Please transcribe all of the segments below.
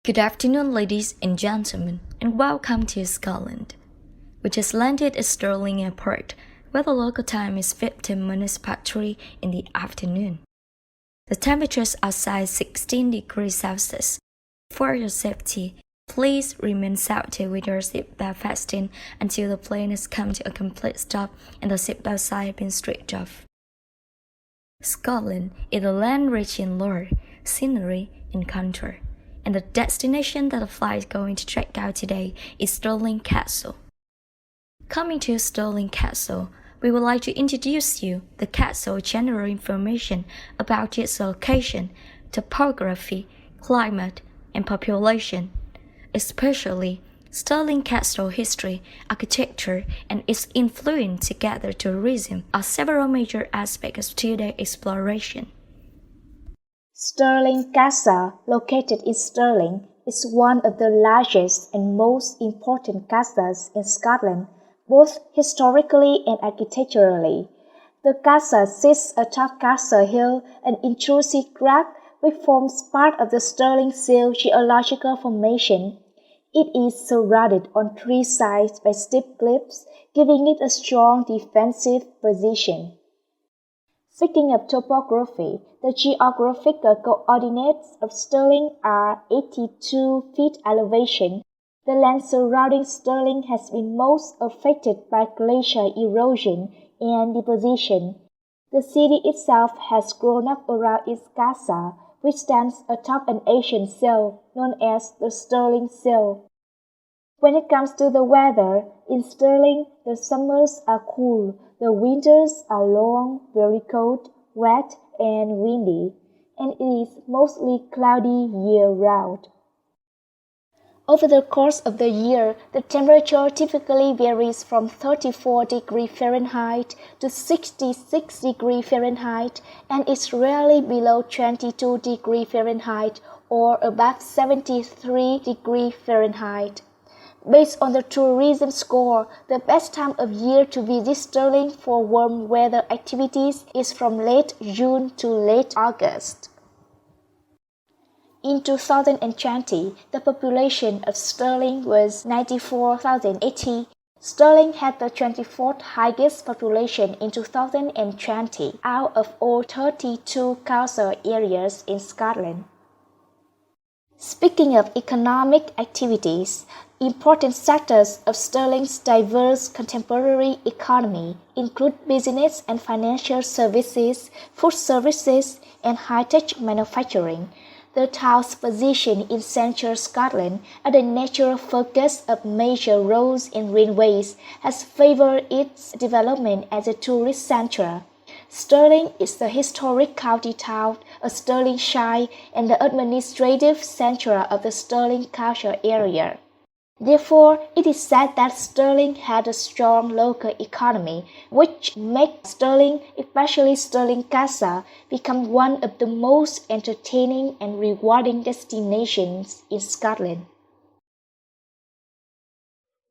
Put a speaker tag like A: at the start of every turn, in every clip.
A: Good afternoon, ladies and gentlemen, and welcome to Scotland. We just landed at Stirling Airport, where the local time is 15 minutes past 3 in the afternoon. The temperature is outside 16 degrees Celsius. For your safety, please remain seated with your seatbelt fastened until the plane has come to a complete stop and the seatbelt sign has been stripped off. Scotland is a land rich in lore, scenery, and culture, and the destination that the flight is going to check out today is Stirling Castle. Coming to Stirling Castle, we would like to introduce you the castle general information about its location, topography, climate, and population, especially Stirling Castle history, architecture, and its influence together tourism are several major aspects to their exploration.
B: Stirling Castle, located in Stirling, is one of the largest and most important castles in Scotland, both historically and architecturally. The castle sits atop Castle Hill, an intrusive crag which forms part of the Stirling Sill geological formation. It is surrounded on three sides by steep cliffs, giving it a strong defensive position. Speaking of topography, the geographical coordinates of Stirling are 82 feet elevation. The land surrounding Stirling has been most affected by glacial erosion and deposition. The city itself has grown up around its castle, which stands atop an ancient sill known as the Stirling Sill. When it comes to the weather, in Stirling, the summers are cool, the winters are long, very cold, wet, and windy, and it is mostly cloudy year-round. Over the course of the year, the temperature typically varies from 34 degrees Fahrenheit to 66 degrees Fahrenheit and is rarely below 22 degrees Fahrenheit or above 73 degrees Fahrenheit. Based on the tourism score, the best time of year to visit Stirling for warm weather activities is from late June to late August. In 2020, the population of Stirling was 94,080. Stirling had the 24th highest population in 2020 out of all 32 council areas in Scotland. Speaking of economic activities, important sectors of Stirling's diverse contemporary economy include business and financial services, food services, and high-tech manufacturing. The town's position in central Scotland and the natural focus of major roads and railways has favored its development as a tourist centre. Stirling is the historic county town of Stirlingshire and the administrative centre of the Stirling Council area. Therefore, it is said that Stirling had a strong local economy, which makes Stirling, especially Stirling Castle, become one of the most entertaining and rewarding destinations in Scotland.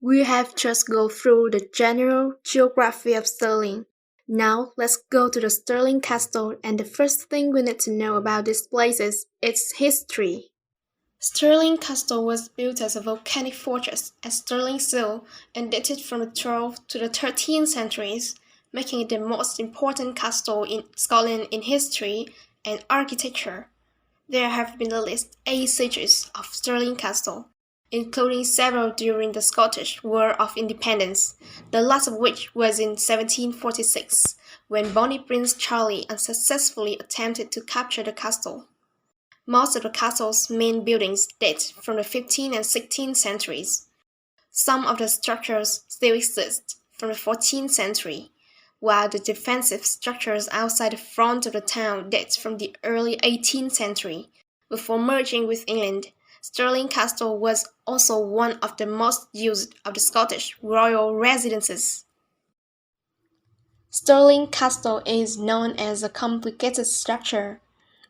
C: We have just gone through the general geography of Stirling. Now, let's go to the Stirling Castle, and the first thing we need to know about this place is its history. Stirling Castle was built as a volcanic fortress at Stirling Sill and dated from the 12th to the 13th centuries, making it the most important castle in Scotland in history and architecture. There have been at least 8 sieges of Stirling Castle, including several during the Scottish War of Independence, the last of which was in 1746, when Bonnie Prince Charlie unsuccessfully attempted to capture the castle. Most of the castle's main buildings date from the 15th and 16th centuries. Some of the structures still exist from the 14th century, while the defensive structures outside the front of the town date from the early 18th century. Before merging with England, Stirling Castle was also one of the most used of the Scottish royal residences. Stirling Castle is known as a complicated structure.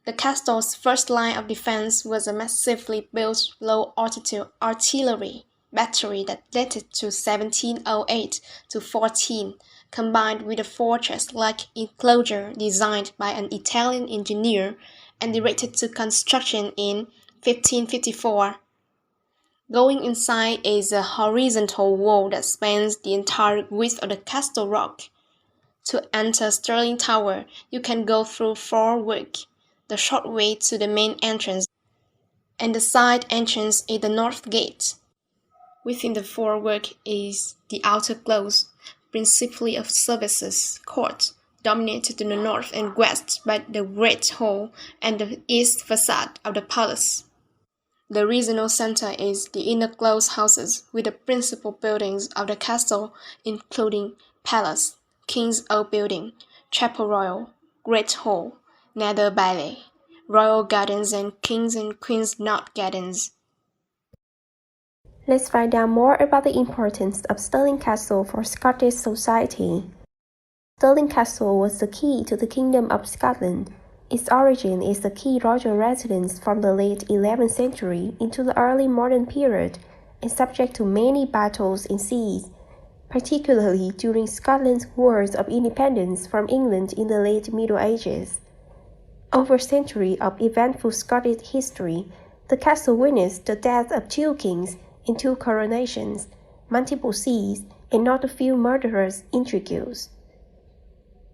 C: The castle's first line of defense was a massively built low-altitude artillery battery that dated to 1708 to 14, combined with a fortress-like enclosure designed by an Italian engineer and directed to construction in 1554. Going inside is a horizontal wall that spans the entire width of the castle rock. To enter Stirling Tower, you can go through 4 walks, the short way to the main entrance, and the side entrance is the north gate. Within the 4 walks is the outer close, principally of services court, dominated to the north and west by the Great Hall and the east facade of the palace. The regional center is the inner closed houses with the principal buildings of the castle including Palace, King's Old Building, Chapel Royal, Great Hall, Nether Bailey, Royal Gardens and King's and Queen's Knot Gardens.
D: Let's find out more about the importance of Stirling Castle for Scottish society. Stirling Castle was the key to the Kingdom of Scotland. Its origin is the key royal residence from the late 11th century into the early modern period and subject to many battles and sieges, particularly during Scotland's wars of independence from England in the late Middle Ages. Over a century of eventful Scottish history, the castle witnessed the death of 2 kings and 2 coronations, multiple sieges, and not a few murderous intrigues.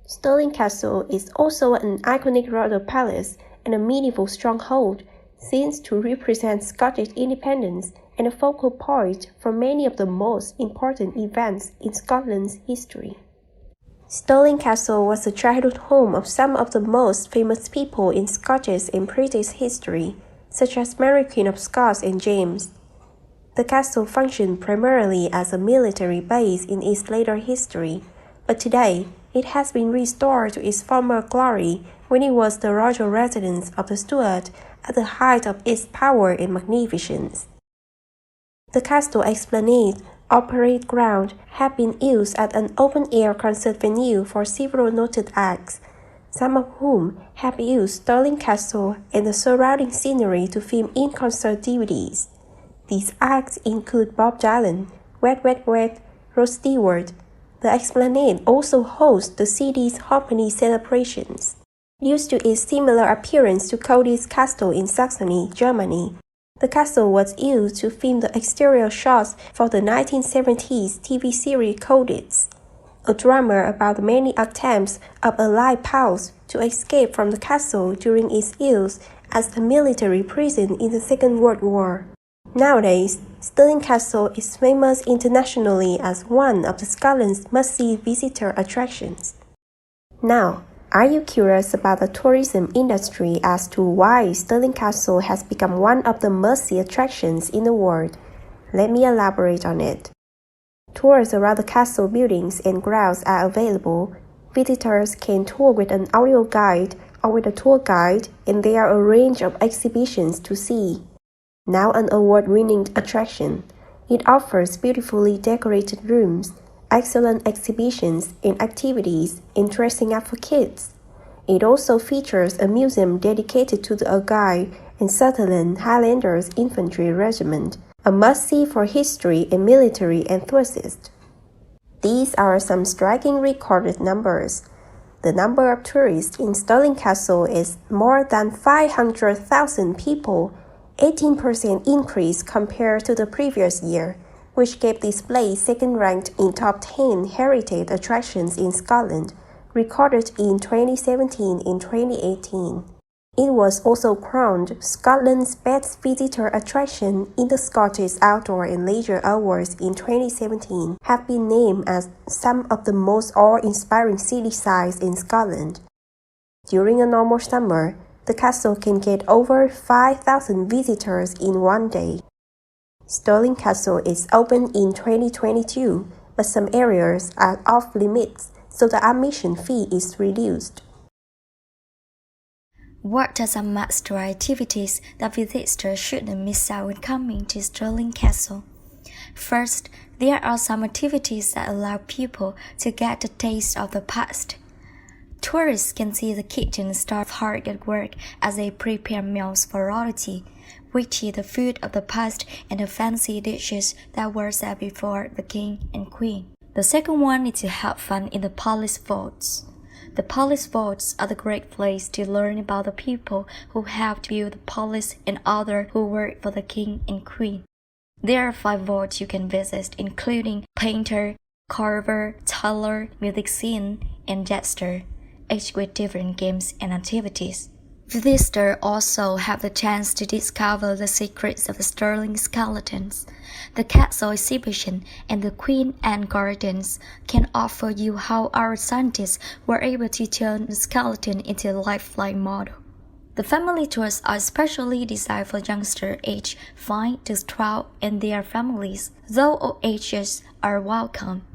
D: Stirling Castle is also an iconic royal palace and a medieval stronghold, seen to represent Scottish independence and a focal point for many of the most important events in Scotland's history. Stirling Castle was the childhood home of some of the most famous people in Scottish and British history, such as Mary Queen of Scots and James. The castle functioned primarily as a military base in its later history, but today it has been restored to its former glory when it was the royal residence of the Stuarts at the height of its power and magnificence. The castle esplanade or parade ground have been used as an open-air concert venue for several noted acts, some of whom have used Stirling Castle and the surrounding scenery to film in-concert DVDs. These acts include Bob Dylan, Wet Wet Wet, Rod Stewart. The esplanade also hosts the city's Homecoming celebrations. Due to its similar appearance to Cody's Castle in Saxony, Germany, the castle was used to film the exterior shots for the 1970s TV series Codex, a drama about the many attempts of Allied powers to escape from the castle during its use as a military prison in the Second World War. Nowadays, Stirling Castle is famous internationally as one of Scotland's must-see visitor attractions. Now, are you curious about the tourism industry as to why Stirling Castle has become one of the must-see attractions in the world? Let me elaborate on it. Tours around the castle buildings and grounds are available. Visitors can tour with an audio guide or with a tour guide, and there are a range of exhibitions to see. Now an award-winning attraction, it offers beautifully decorated rooms, excellent exhibitions and activities, and dressing up for kids. It also features a museum dedicated to the Argyll and Sutherland Highlanders Infantry Regiment, a must-see for history and military enthusiasts. These are some striking recorded numbers. The number of tourists in Stirling Castle is more than 500,000 people, 18% increase compared to the previous year, which gave this place second-ranked in top 10 heritage attractions in Scotland, recorded in 2017 and 2018. It was also crowned Scotland's best visitor attraction in the Scottish Outdoor and Leisure Awards in 2017, have been named as some of the most awe-inspiring city sights in Scotland. During a normal summer, the castle can get over 5,000 visitors in one day. Stirling Castle is open in 2022, but some areas are off limits, so the admission fee is reduced.
A: What are some must-do activities that visitors shouldn't miss out when coming to Stirling Castle? First, there are some activities that allow people to get a taste of the past. Tourists can see the kitchen staff hard at work as they prepare meals for royalty, which is the food of the past and the fancy dishes that were served before the king and queen. The second one is to have fun in the palace vaults. The palace vaults are the great place to learn about the people who helped build the palace and others who worked for the king and queen. There are 5 vaults you can visit, including painter, carver, tailor, music scene, and jester, each with different games and activities. Visitors also have the chance to discover the secrets of the Stirling skeletons. The castle exhibition and the Queen Anne Gardens can offer you how our scientists were able to turn the skeleton into a lifelike model. The family tours are especially designed for youngsters aged 5 to 12 and their families, though all ages are welcome.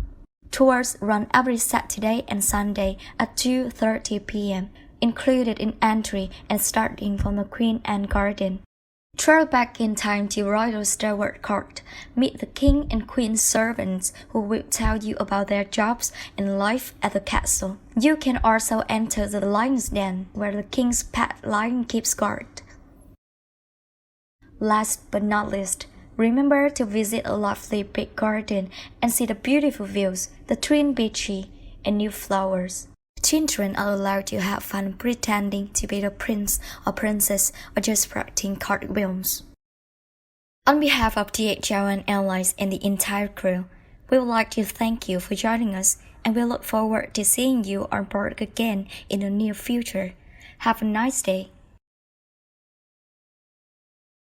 A: Tours run every Saturday and Sunday at 2:30 p.m., included in entry and starting from the Queen Anne Garden. Travel back in time to Royal Steward Court, meet the King and Queen's servants who will tell you about their jobs and life at the castle. You can also enter the lion's den, where the King's pet lion keeps guard. Last but not least, remember to visit a lovely big garden and see the beautiful views, the twin beachy, and new flowers. Children are allowed to have fun pretending to be the prince or princess or just practicing cartwheels. On behalf of DHL Airlines and the entire crew, we would like to thank you for joining us, and we look forward to seeing you on board again in the near future. Have a nice day.